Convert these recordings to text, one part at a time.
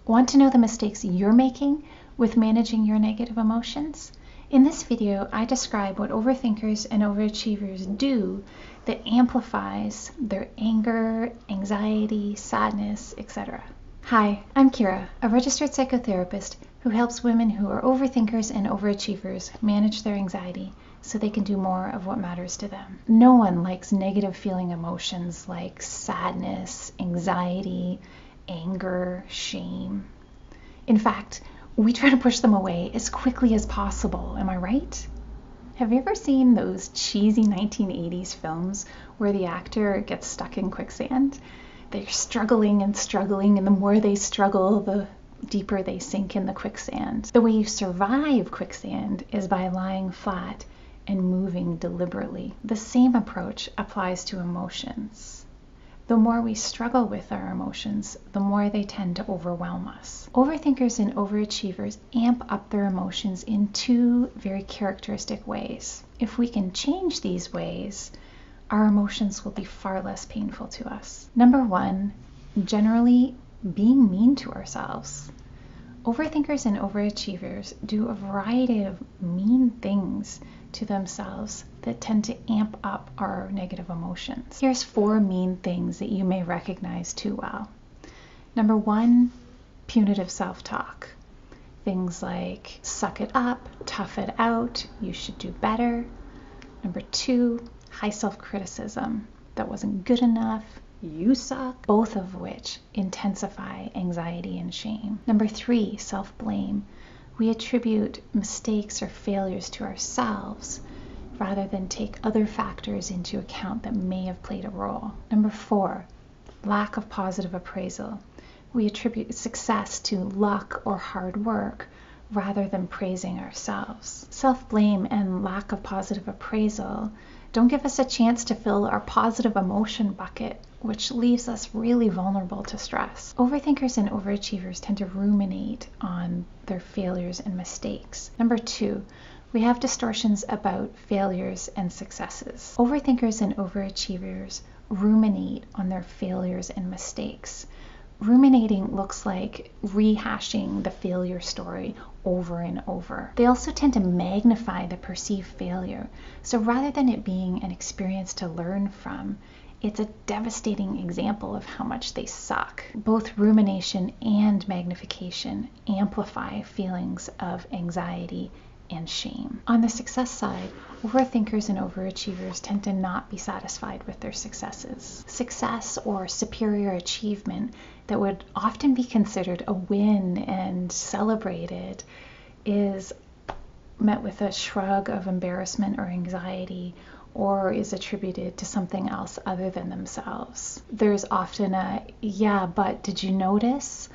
Want to know the mistakes you're making with managing your negative emotions? In this video, I describe what overthinkers and overachievers do that amplifies their anger, anxiety, sadness, etc. Hi, I'm Kira, a registered psychotherapist who helps women who are overthinkers and overachievers manage their anxiety so they can do more of what matters to them. No one likes negative feeling emotions like sadness, anxiety, anger, shame. In fact, we try to push them away as quickly as possible, am I right? Have you ever seen those cheesy 1980s films where the actor gets stuck in quicksand? They're struggling and struggling, and the more they struggle, the deeper they sink in the quicksand. The way you survive quicksand is by lying flat and moving deliberately. The same approach applies to emotions. The more we struggle with our emotions, the more they tend to overwhelm us. Overthinkers and overachievers amp up their emotions in two very characteristic ways. If we can change these ways, our emotions will be far less painful to us. Number one, generally being mean to ourselves. Overthinkers and overachievers do a variety of mean things to themselves that tend to amp up our negative emotions. Here's 4 mean things that you may recognize too well. Number 1, punitive self-talk. Things like, suck it up, tough it out, you should do better. Number 2, high self-criticism. That wasn't good enough, you suck. Both of which intensify anxiety and shame. Number 3, self-blame. We attribute mistakes or failures to ourselves rather than take other factors into account that may have played a role. Number 4, lack of positive appraisal. We attribute success to luck or hard work rather than praising ourselves. Self-blame and lack of positive appraisal don't give us a chance to fill our positive emotion bucket, which leaves us really vulnerable to stress. Overthinkers and overachievers tend to ruminate on their failures and mistakes. Number 2, we have distortions about failures and successes. Overthinkers and overachievers ruminate on their failures and mistakes. Ruminating looks like rehashing the failure story over and over. They also tend to magnify the perceived failure. So rather than it being an experience to learn from, it's a devastating example of how much they suck. Both rumination and magnification amplify feelings of anxiety and shame. On the success side, overthinkers and overachievers tend to not be satisfied with their successes. Success or superior achievement that would often be considered a win and celebrated is met with a shrug of embarrassment or anxiety, or is attributed to something else other than themselves. There's often a, yeah, but did you notice?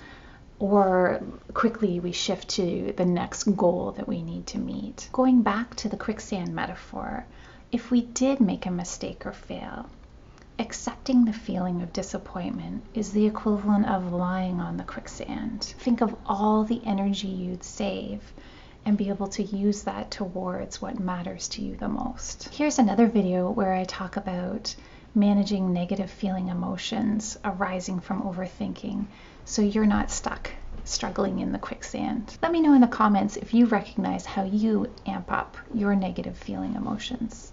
Or quickly we shift to the next goal that we need to meet. Going back to the quicksand metaphor, if we did make a mistake or fail, accepting the feeling of disappointment is the equivalent of lying on the quicksand. Think of all the energy you'd save and be able to use that towards what matters to you the most. Here's another video where I talk about managing negative feeling emotions arising from overthinking, so you're not stuck struggling in the quicksand. Let me know in the comments if you recognize how you amp up your negative feeling emotions.